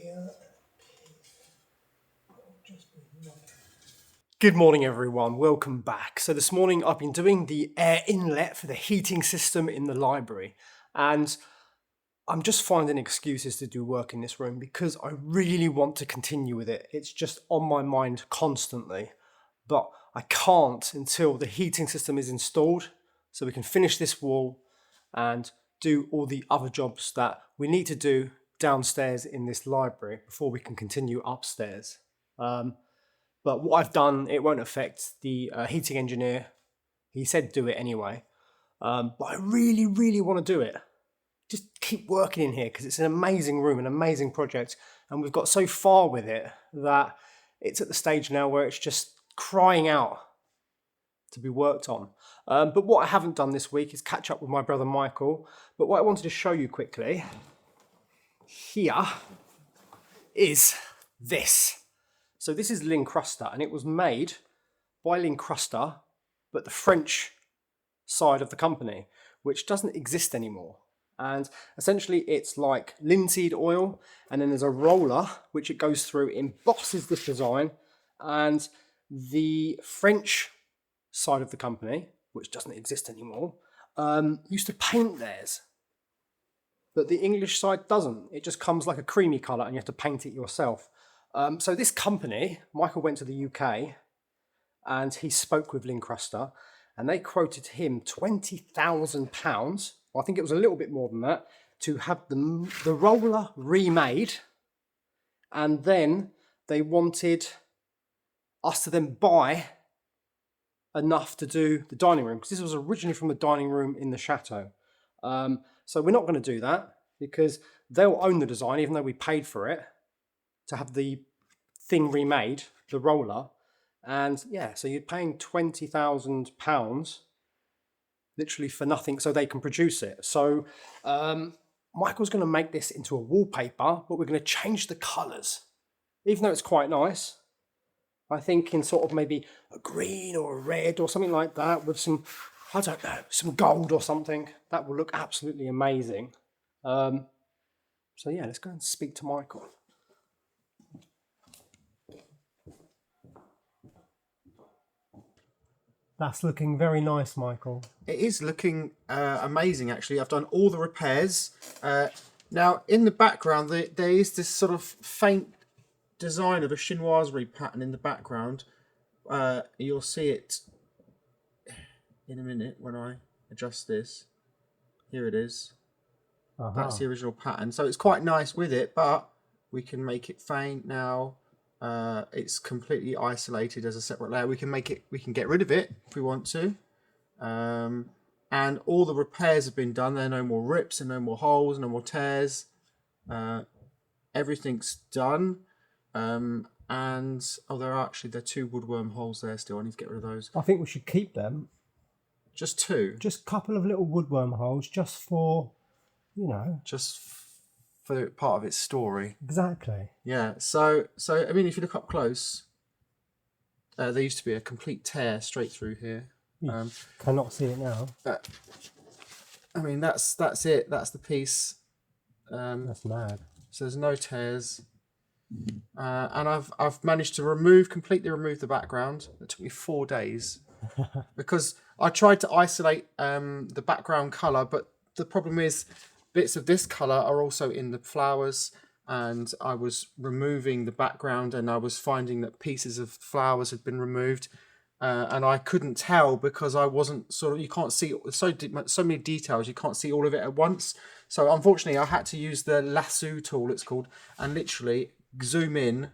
here. Good morning everyone, welcome back. So this morning I've been doing the air inlet for the heating system in the library, and I'm just finding excuses to do work in this room because I really want to continue with it. It's just on my mind constantly, but I can't until the heating system is installed so we can finish this wall and do all the other jobs that we need to do downstairs in this library before we can continue upstairs. But what I've done, it won't affect the heating engineer. He said do it anyway. But I really, really want to do it. Just keep working in here because it's an amazing room, an amazing project. And we've got so far with it that it's at the stage now where it's just crying out to be worked on. But what I haven't done this week is catch up with my brother Michael. But what I wanted to show you quickly here is this. So this is Lincrusta, and it was made by Lincrusta, but the French side of the company, which doesn't exist anymore. And essentially it's like linseed oil, and then there's a roller which it goes through, embosses this design, and the French side of the company, which doesn't exist anymore, used to paint theirs. But the English side doesn't. It just comes like a creamy colour and you have to paint it yourself. So this company, Michael went to the UK and he spoke with Lincrusta, and they quoted him £20,000, I think it was a little bit more than that, to have the roller remade, and then they wanted us to then buy enough to do the dining room, because this was originally from the dining room in the chateau. So we're not going to do that because they'll own the design, even though we paid for it to have the thing remade, the roller. And yeah, so you're paying £20,000 literally for nothing so they can produce it. So Michael's going to make this into a wallpaper, but we're going to change the colours. Even though it's quite nice, I think in sort of maybe a green or a red or something like that with some, I don't know, some gold or something. That will look absolutely amazing. So yeah, let's go and speak to Michael. That's looking very nice, Michael. It is looking amazing, actually. I've done all the repairs. Now, in the background, there is this sort of faint design of a chinoiserie pattern in the background. You'll see it in a minute when I adjust this. Here it is. That's the original pattern. So it's quite nice with it, but we can make it faint now. It's completely isolated as a separate layer. We can get rid of it if we want to. And all the repairs have been done. There are no more rips and no more holes, no more tears. Everything's done. And there are 2 woodworm holes there still. I need to get rid of those. I think we should keep them. Just 2? Just a couple of little woodworm holes, just for, you know. Just for part of its story. Exactly. Yeah, so I mean, if you look up close, there used to be a complete tear straight through here. Cannot see it now. I mean, that's it. That's the piece. That's mad. So there's no tears, and I've managed to completely remove the background. It took me 4 days because I tried to isolate the background color, but the problem is bits of this color are also in the flowers, and I was removing the background and I was finding that pieces of flowers had been removed, and I couldn't tell because I wasn't you can't see so many details, you can't see all of it at once. So unfortunately I had to use the lasso tool, it's called, and literally zoom in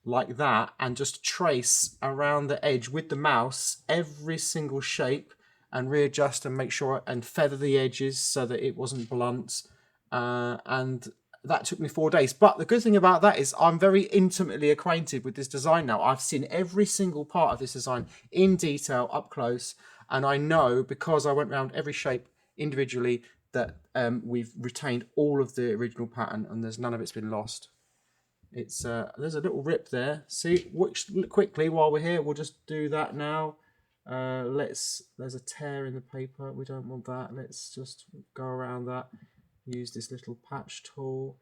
like that and just trace around the edge with the mouse every single shape and readjust and make sure and feather the edges so that it wasn't blunt. And that took me 4 days. But the good thing about that is I'm very intimately acquainted with this design now. I've seen every single part of this design in detail, up close. And I know, because I went around every shape individually, that we've retained all of the original pattern and there's none of it's been lost. It's there's a little rip there. See, quickly while we're here, we'll just do that now. There's a tear in the paper, we don't want that. Let's just go around that, use this little patch tool,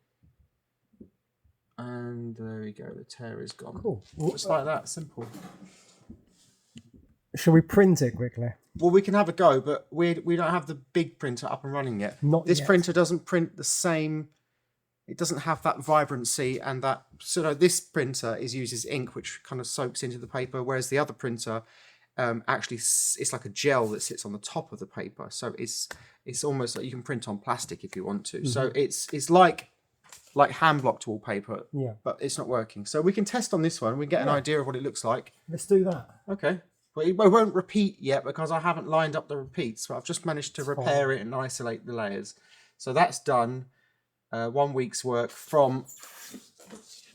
And there we go, the tear is gone. Cool. Just like that, simple. Shall we print it quickly? Well, we can have a go, but we don't have the big printer up and running yet. Not this yet. printer doesn't print the same. It doesn't have that vibrancy and that. So no, this printer uses ink, which kind of soaks into the paper, whereas the other printer actually it's like a gel that sits on the top of the paper. So it's almost like you can print on plastic if you want to. So it's like hand blocked wallpaper, but it's not working. So we can test on this one. We get an idea of what it looks like. Let's do that. Okay. But it won't repeat yet because I haven't lined up the repeats. But I've just managed to repair it and isolate the layers. So that's done. 1 week's work. From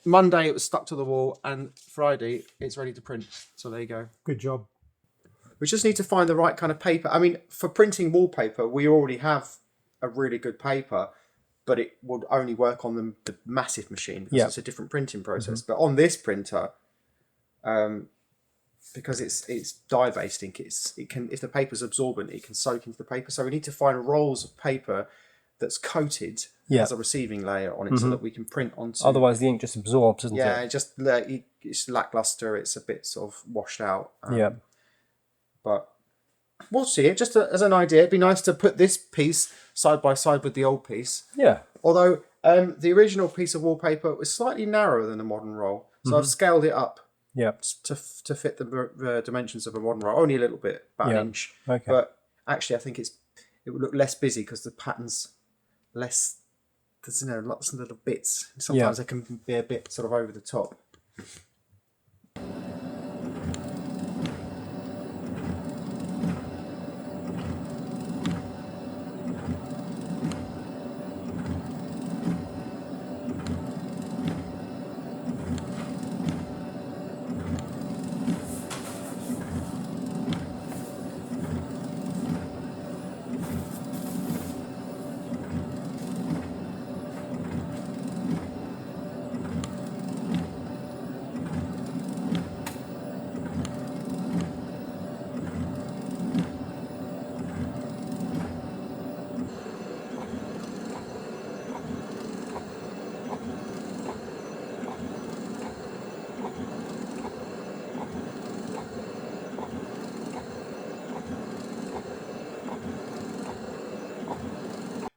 Monday it was stuck to the wall, and Friday it's ready to print. So there you go. Good job. We just need to find the right kind of paper. I mean, for printing wallpaper, we already have a really good paper, but it would only work on the massive machine because it's a different printing process. But on this printer, because it's dye-based ink, it can, if the paper's absorbent, it can soak into the paper. So we need to find rolls of paper that's coated as a receiving layer on it so that we can print onto. Otherwise the ink just absorbs, doesn't it? Yeah, it's lackluster, it's a bit sort of washed out. But we'll see it just as an idea. It'd be nice to put this piece side by side with the old piece. Yeah. Although the original piece of wallpaper was slightly narrower than the modern roll. So I've scaled it up to fit the dimensions of a modern roll. Only a little bit, about an inch. Okay. But actually I think it would look less busy because the pattern's less, there's lots of little bits. Sometimes they can be a bit sort of over the top.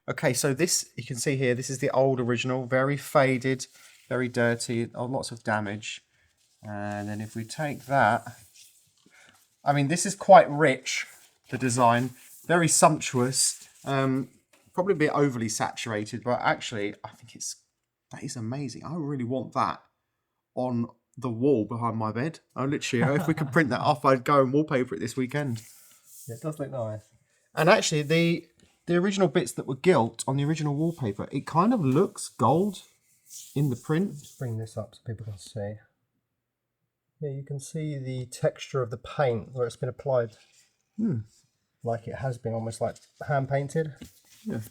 Okay, so this, you can see here, this is the old original, very faded, very dirty, lots of damage. And then if we take that, I mean, this is quite rich, the design, very sumptuous, probably a bit overly saturated, but actually, I think that is amazing. I really want that on the wall behind my bed. I literally, if we could print that off, I'd go and wallpaper it this weekend. Yeah, it does look nice. And actually, the original bits that were gilt on the original wallpaper, it kind of looks gold in the print. Let's bring this up so people can see. Yeah, you can see the texture of the paint where it's been applied. Like it has been, almost like hand painted. Yeah.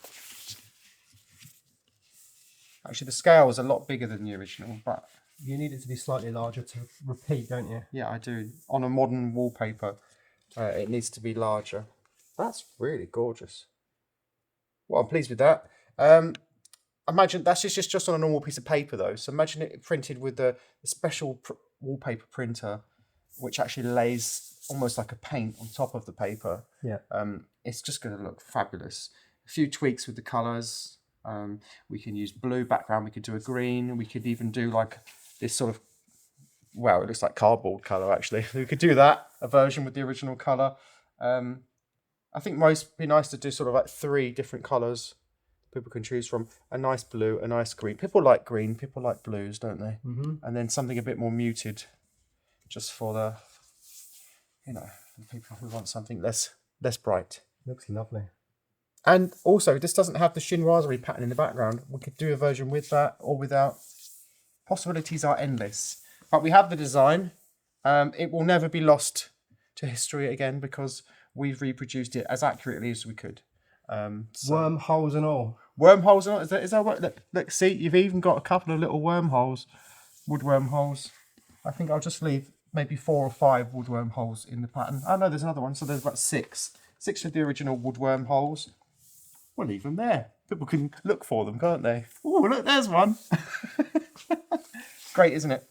Actually, the scale is a lot bigger than the original, but you need it to be slightly larger to repeat, don't you? Yeah, I do. On a modern wallpaper, it needs to be larger. That's really gorgeous. Well, I'm pleased with that. Imagine that's just on a normal piece of paper though. So imagine it printed with the special wallpaper printer, which actually lays almost like a paint on top of the paper. Yeah. It's just going to look fabulous. A few tweaks with the colours. We can use blue background. We could do a green. We could even do like this sort of, wow, it looks like cardboard colour actually. We could do that, a version with the original colour. I think most be nice to do sort of like 3 different colours people can choose from. A nice blue, a nice green. People like green, people like blues, don't they? And then something a bit more muted just for the, the people who want something less bright. Looks lovely. And also, this doesn't have the chinoiserie pattern in the background. We could do a version with that or without. Possibilities are endless. But we have the design. It will never be lost to history again because we've reproduced it as accurately as we could. Wormholes and all. Wormholes and all. Is that what? Look, see, you've even got a couple of little wormholes, wood wormholes. I think I'll just leave maybe 4 or 5 wood wormholes in the pattern. Oh no, there's another one. So there's about 6. 6 of the original wood wormholes. We'll leave them there. People can look for them, can't they? Oh, look, there's one. Great, isn't it?